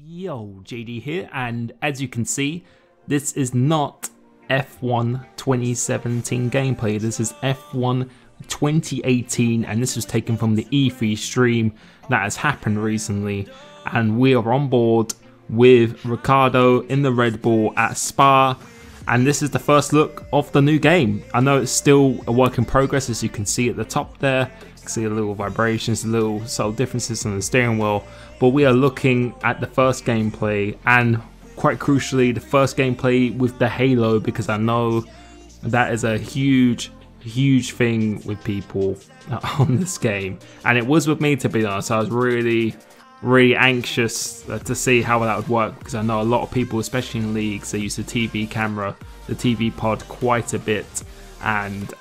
Yo, JD here, and as you can see, this is not F1 2017 gameplay. This is F1 2018, and this was taken from the E3 stream that has happened recently. And we are on board with Ricciardo in the Red Bull at Spa, and this is the first look of the new game. I know it's still a work in progress, as you can see at the top there. You can see a little vibrations, a little subtle differences on the steering wheel, but we are looking at the first gameplay, and quite crucially the first gameplay with the halo, because I know that is a huge thing with people on this game, and it was with me, to be honest. I was really anxious to see how that would work, because I know a lot of people, especially in leagues, they use the TV camera, the TV pod quite a bit, and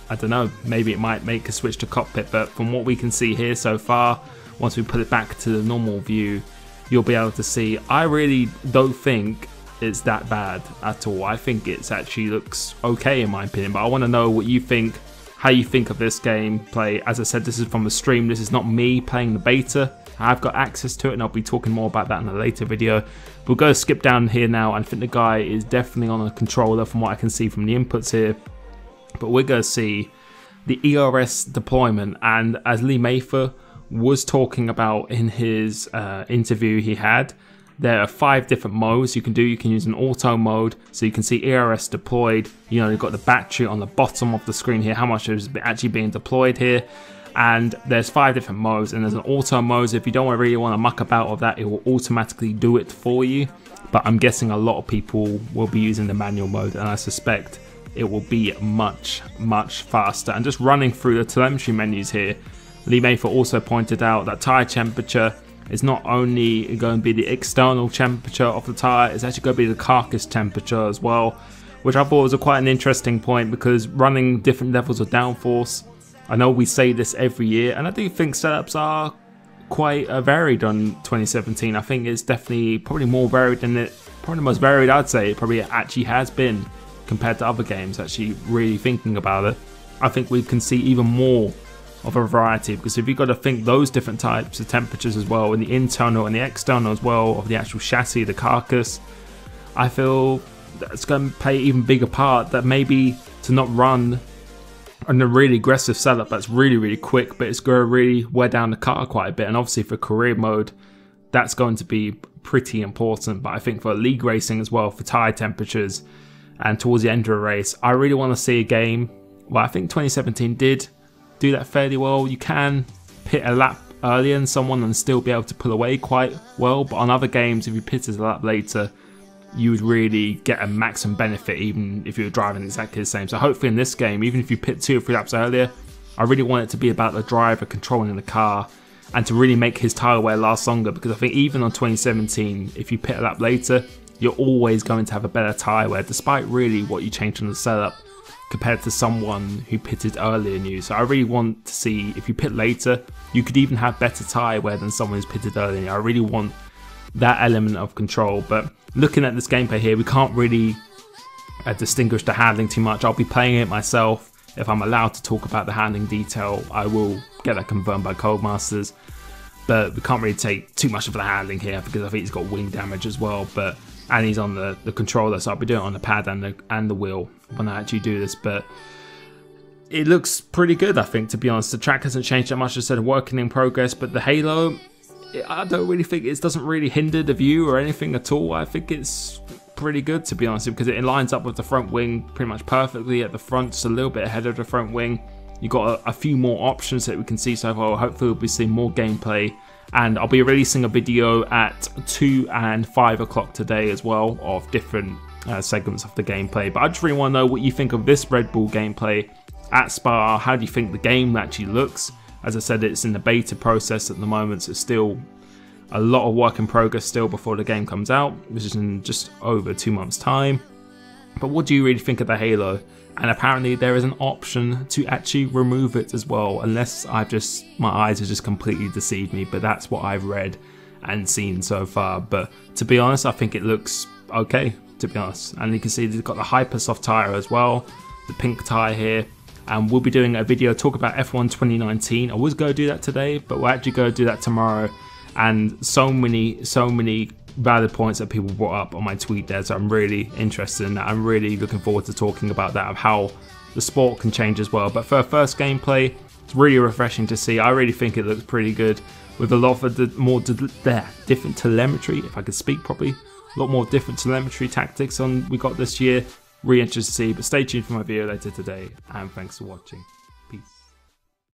I don't know, maybe it might make a switch to cockpit. But from what we can see here so far, once we put it back to the normal view, you'll be able to see I really don't think it's that bad at all. I think it actually looks okay in my opinion, but I want to know what you think, how you think of this gameplay. As I said, this is from the stream, this is not me playing the beta. I've got access to it, and I'll be talking more about that in a later video. We'll go skip down here now, and I think the guy is definitely on a controller from what I can see from the inputs here. But we're going to see the ERS deployment, and as Lee Mather was talking about in his interview he had, there are 5 different modes you can do. You can use an auto mode, so you can see ERS deployed. You know, you've got the battery on the bottom of the screen here, how much is actually being deployed here. And there's 5 different modes, and there's an auto mode, so if you don't really want to muck about with that, it will automatically do it for you. But I'm guessing a lot of people will be using the manual mode, and I suspect it will be much faster. And just running through the telemetry menus here, Lee Mather also pointed out that tyre temperature is not only going to be the external temperature of the tyre, it's actually going to be the carcass temperature as well, which I thought was quite an interesting point, because running different levels of downforce, I know we say this every year, and I do think setups are quite varied on 2017. I think it's definitely probably more varied than it, probably the most varied I'd say it probably actually has been compared to other games. Actually really thinking about it, I think we can see even more of a variety, because if you've got to think those different types of temperatures as well, and the internal and the external as well of the actual chassis, the carcass, I feel that's going to play an even bigger part, that maybe to not run on a really aggressive setup that's really quick, but it's going to really wear down the car quite a bit. And obviously for career mode, that's going to be pretty important. But I think for league racing as well, for tyre temperatures and towards the end of a race, I really want to see a game. Well, I think 2017 did do that fairly well. You can pit a lap earlier than someone and still be able to pull away quite well, but on other games, if you pitted a lap later, you would really get a maximum benefit even if you were driving exactly the same. So hopefully in this game, even if you pit 2 or 3 laps earlier, I really want it to be about the driver controlling the car and to really make his tyre wear last longer, because I think even on 2017, if you pit a lap later, you're always going to have a better tyre wear, despite really what you changed on the setup compared to someone who pitted earlier than you. So I really want to see, if you pit later, you could even have better tyre wear than someone who's pitted earlier than you. I really want that element of control. But looking at this gameplay here, we can't really distinguish the handling too much. I'll be playing it myself. If I'm allowed to talk about the handling detail, I will get that confirmed by Codemasters. But we can't really take too much of the handling here, because I think he's got wing damage as well. And he's on the controller, so I'll be doing it on the pad and the wheel when I actually do this. But it looks pretty good, I think, to be honest. The track hasn't changed that much. I said working in progress, but the halo, I don't really think it doesn't really hinder the view or anything at all. I think it's pretty good, to be honest, because it lines up with the front wing pretty much perfectly at the front, just a little bit ahead of the front wing. You've got a few more options that we can see so far. Hopefully we'll be seeing more gameplay, and I'll be releasing a video at 2 and 5 o'clock today as well of different segments of the gameplay. But I just really want to know what you think of this Red Bull gameplay at Spa. How do you think the game actually looks? As I said, it's in the beta process at the moment, so it's still a lot of work in progress still before the game comes out, which is in just over 2 months' time. But what do you really think of the halo? And apparently there is an option to actually remove it as well, unless my eyes have just completely deceived me, but that's what I've read and seen so far. But to be honest, I think it looks okay, to be honest. And you can see they've got the hyper soft tyre as well, the pink tyre here. And we'll be doing a video talk about F1 2019. I was going to do that today, but we'll actually go do that tomorrow. and so many valid points that people brought up on my tweet there. So I'm really interested in that. I'm really looking forward to talking about that, of how the sport can change as well. But for a first gameplay, it's really refreshing to see. I really think it looks pretty good, with a lot of different telemetry, if I could speak properly. A lot more different telemetry tactics we got this year. Really interested to see, but stay tuned for my video later today, and thanks for watching.